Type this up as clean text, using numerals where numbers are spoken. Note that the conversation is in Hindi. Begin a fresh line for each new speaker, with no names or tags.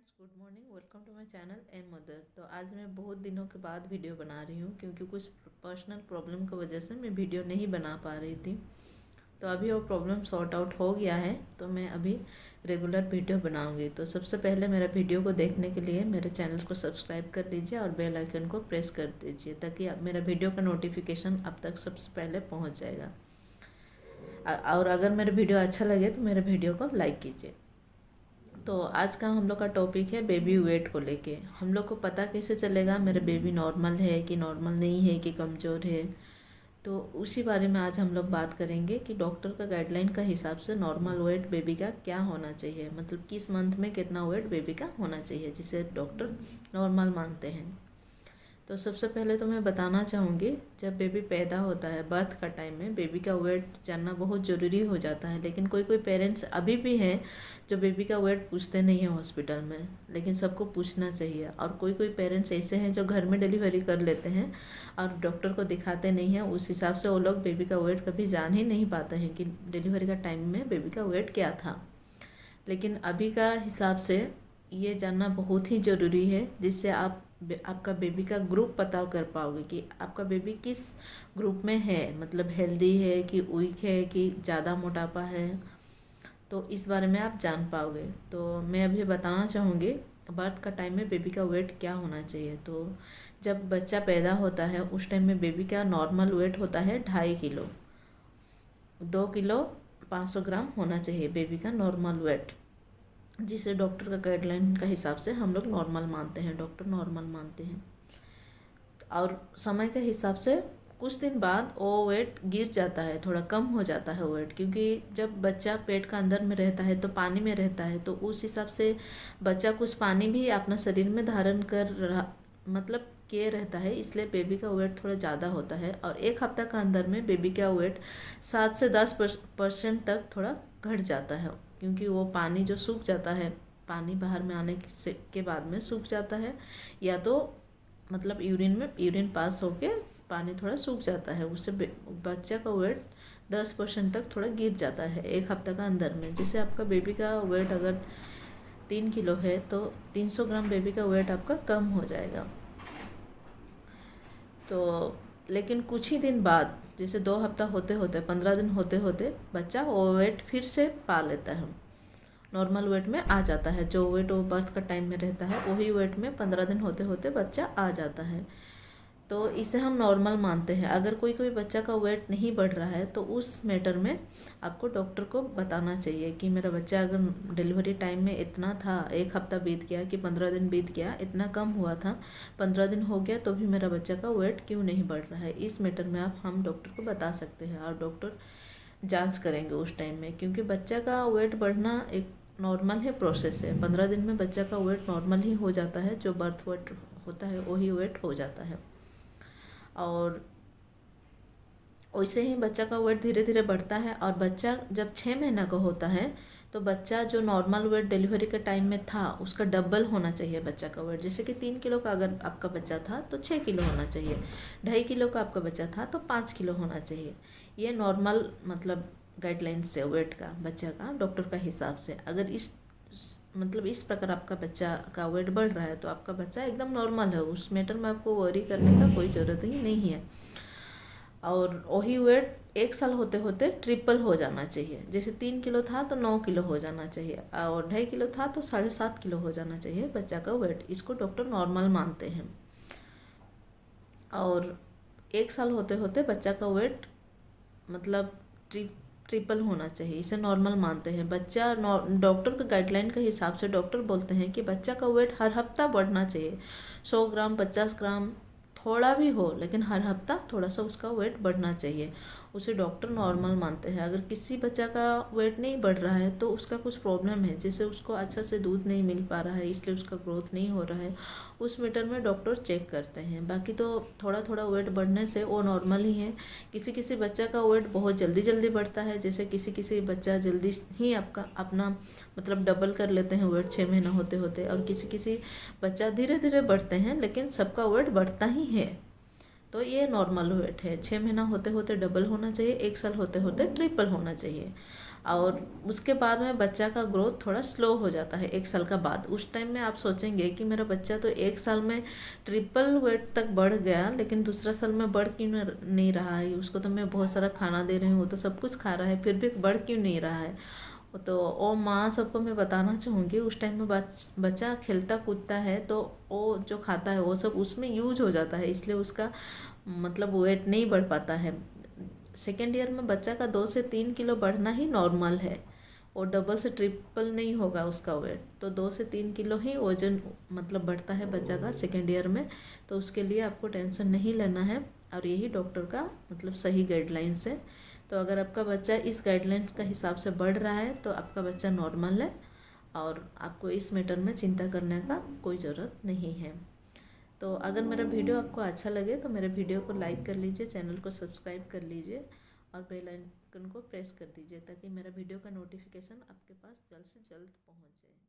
Friends, good morning. Welcome to my channel M mother. तो आज मैं बहुत दिनों के बाद वीडियो बना रही हूँ क्योंकि कुछ पर्सनल प्रॉब्लम की वजह से मैं वीडियो नहीं बना पा रही थी। तो अभी वो प्रॉब्लम सॉर्ट आउट हो गया है, तो मैं अभी रेगुलर वीडियो बनाऊंगी। तो सबसे पहले मेरा वीडियो को देखने के लिए मेरे चैनल को सब्सक्राइब कर लीजिए और बेल आइकन को प्रेस कर दीजिए ताकि मेरा वीडियो का नोटिफिकेशन अब तक सबसे पहले पहुँच जाएगा। और अगर मेरा वीडियो अच्छा लगे तो मेरे वीडियो को लाइक कीजिए। तो आज का हम लोग का टॉपिक है बेबी वेट को लेके। हम लोग को पता कैसे चलेगा मेरा बेबी नॉर्मल है कि नॉर्मल नहीं है कि कमज़ोर है। तो उसी बारे में आज हम लोग बात करेंगे कि डॉक्टर का गाइडलाइन का हिसाब से नॉर्मल वेट बेबी का क्या होना चाहिए, मतलब किस मंथ में कितना वेट बेबी का होना चाहिए जिसे डॉक्टर नॉर्मल मानते हैं। तो सबसे पहले तो मैं बताना चाहूँगी, जब बेबी पैदा होता है बर्थ का टाइम में बेबी का वेट जानना बहुत ज़रूरी हो जाता है। लेकिन कोई कोई पेरेंट्स अभी भी हैं जो बेबी का वेट पूछते नहीं हैं हॉस्पिटल में, लेकिन सबको पूछना चाहिए। और कोई कोई पेरेंट्स ऐसे हैं जो घर में डिलीवरी कर लेते हैं और डॉक्टर को दिखाते नहीं हैं। उस हिसाब से वो लोग बेबी का वेट कभी जान ही नहीं पाते हैं कि डिलीवरी का टाइम में बेबी का वेट क्या था। लेकिन अभी का हिसाब से ये जानना बहुत ही ज़रूरी है, जिससे आपका बेबी का ग्रुप पता कर पाओगे कि आपका बेबी किस ग्रुप में है, मतलब हेल्दी है कि वीक है कि ज़्यादा मोटापा है। तो इस बारे में आप जान पाओगे। तो मैं अभी बताना चाहूँगी बर्थ का टाइम में बेबी का वेट क्या होना चाहिए। तो जब बच्चा पैदा होता है उस टाइम में बेबी का नॉर्मल वेट होता है 2.5 किलो। 2 किलो 500 ग्राम होना चाहिए बेबी का नॉर्मल वेट, जिसे डॉक्टर का गाइडलाइन का हिसाब से हम लोग नॉर्मल मानते हैं, डॉक्टर नॉर्मल मानते हैं। और समय के हिसाब से कुछ दिन बाद वो वेट गिर जाता है, थोड़ा कम हो जाता है वेट, क्योंकि जब बच्चा पेट का अंदर में रहता है तो पानी में रहता है, तो उस हिसाब से बच्चा कुछ पानी भी अपना शरीर में धारण कर रहा मतलब किए रहता है, इसलिए बेबी का वेट थोड़ा ज़्यादा होता है। और 1 हफ्ता का अंदर में बेबी का वेट 7 से 10% तक थोड़ा घट जाता है, क्योंकि वो पानी जो सूख जाता है, पानी बाहर में आने के बाद में सूख जाता है, या तो मतलब यूरिन पास होके पानी थोड़ा सूख जाता है, उससे बच्चा का वेट 10% तक थोड़ा गिर जाता है 1 हफ्ता का अंदर में। जैसे आपका बेबी का वेट अगर 3 किलो है तो 300 ग्राम बेबी का वेट आपका कम हो जाएगा। तो लेकिन कुछ ही दिन बाद, जैसे 2 हफ्ता होते होते 15 दिन होते होते बच्चा वो वेट फिर से पा लेता है, नॉर्मल वेट में आ जाता है। जो वेट वो बर्थ का टाइम में रहता है वही वेट में 15 दिन होते होते बच्चा आ जाता है। तो इसे हम नॉर्मल मानते हैं। अगर कोई कोई बच्चा का वेट नहीं बढ़ रहा है तो उस मैटर में आपको डॉक्टर को बताना चाहिए कि मेरा बच्चा अगर डिलीवरी टाइम में इतना था, 1 हफ्ता बीत गया कि 15 दिन बीत गया, इतना कम हुआ था, 15 दिन हो गया तो भी मेरा बच्चा का वेट क्यों नहीं बढ़ रहा है। इस मैटर में हम डॉक्टर को बता सकते हैं और डॉक्टर जांच करेंगे उस टाइम में, क्योंकि बच्चा का वेट बढ़ना एक नॉर्मल है प्रोसेस है। 15 दिन में बच्चा का वेट नॉर्मल ही हो जाता है, जो बर्थ वेट होता है वही वेट हो जाता है। और वैसे ही बच्चा का वेट धीरे धीरे बढ़ता है। और बच्चा जब 6 महीना का होता है तो बच्चा जो नॉर्मल वेट डिलीवरी के टाइम में था उसका डबल होना चाहिए बच्चा का वेट। जैसे कि 3 किलो का अगर आपका बच्चा था तो 6 किलो होना चाहिए, 2.5 किलो का आपका बच्चा था तो 5 किलो होना चाहिए। ये नॉर्मल मतलब गाइडलाइंस है वेट का बच्चा का डॉक्टर का हिसाब से। अगर इस प्रकार आपका बच्चा का वेट बढ़ रहा है तो आपका बच्चा एकदम नॉर्मल है, उस मैटर में आपको वरी करने का कोई ज़रूरत ही नहीं है। और वही वेट 1 साल होते होते ट्रिपल हो जाना चाहिए। जैसे 3 किलो था तो 9 किलो हो जाना चाहिए, और 2.5 किलो था तो 7.5 किलो हो जाना चाहिए बच्चा का वेट। इसको डॉक्टर नॉर्मल मानते हैं। और 1 साल होते होते बच्चा का वेट मतलब ट्रिपल होना चाहिए, इसे नॉर्मल मानते हैं। बच्चा डॉक्टर के गाइडलाइन के हिसाब से डॉक्टर बोलते हैं कि बच्चा का वेट हर हफ्ता बढ़ना चाहिए, 100 ग्राम 50 ग्राम थोड़ा भी हो, लेकिन हर हफ्ता थोड़ा सा उसका वेट बढ़ना चाहिए, उसे डॉक्टर नॉर्मल मानते हैं। अगर किसी बच्चा का वेट नहीं बढ़ रहा है तो उसका कुछ प्रॉब्लम है, जैसे उसको अच्छा से दूध नहीं मिल पा रहा है इसलिए उसका ग्रोथ नहीं हो रहा है, उस मैटर में डॉक्टर चेक करते हैं। बाकी तो थोड़ा थोड़ा वेट बढ़ने से वो नॉर्मल ही है। किसी किसी बच्चा का वेट बहुत जल्दी जल्दी बढ़ता है, जैसे किसी किसी बच्चा जल्दी ही आपका अपना मतलब डबल कर लेते हैं वेट 6 महीना होते होते, और किसी किसी बच्चा धीरे धीरे बढ़ते हैं लेकिन सबका वेट बढ़ता ही है। तो ये नॉर्मल वेट है, 6 महीना होते होते डबल होना चाहिए, 1 साल होते होते ट्रिपल होना चाहिए। और उसके बाद में बच्चा का ग्रोथ थोड़ा स्लो हो जाता है 1 साल का बाद। उस टाइम में आप सोचेंगे कि मेरा बच्चा तो 1 साल में ट्रिपल वेट तक बढ़ गया, लेकिन दूसरा साल में बढ़ क्यों नहीं रहा है, उसको तो मैं बहुत सारा खाना दे रही हूँ, वो तो सब कुछ खा रहा है, फिर भी बढ़ क्यों नहीं रहा है। तो वो माँ सबको मैं बताना चाहूँगी, उस टाइम में बच्चा खेलता कूदता है तो वो जो खाता है वो सब उसमें यूज हो जाता है, इसलिए उसका मतलब वेट नहीं बढ़ पाता है। सेकेंड ईयर में बच्चा का 2 से 3 किलो बढ़ना ही नॉर्मल है, वो डबल से ट्रिपल नहीं होगा उसका वेट। तो 2 से 3 किलो ही वजन मतलब बढ़ता है बच्चा का सेकेंड ईयर में। तो उसके लिए आपको टेंशन नहीं लेना है, और यही डॉक्टर का मतलब सही गाइडलाइंस है। तो अगर आपका बच्चा इस गाइडलाइंस का हिसाब से बढ़ रहा है तो आपका बच्चा नॉर्मल है, और आपको इस मैटर में चिंता करने का कोई ज़रूरत नहीं है। तो अगर मेरा वीडियो आपको अच्छा लगे तो मेरे वीडियो को लाइक कर लीजिए, चैनल को सब्सक्राइब कर लीजिए, और बेल आइकन को प्रेस कर दीजिए, ताकि मेरा वीडियो का नोटिफिकेशन आपके पास जल्द से जल्द पहुंच जाए।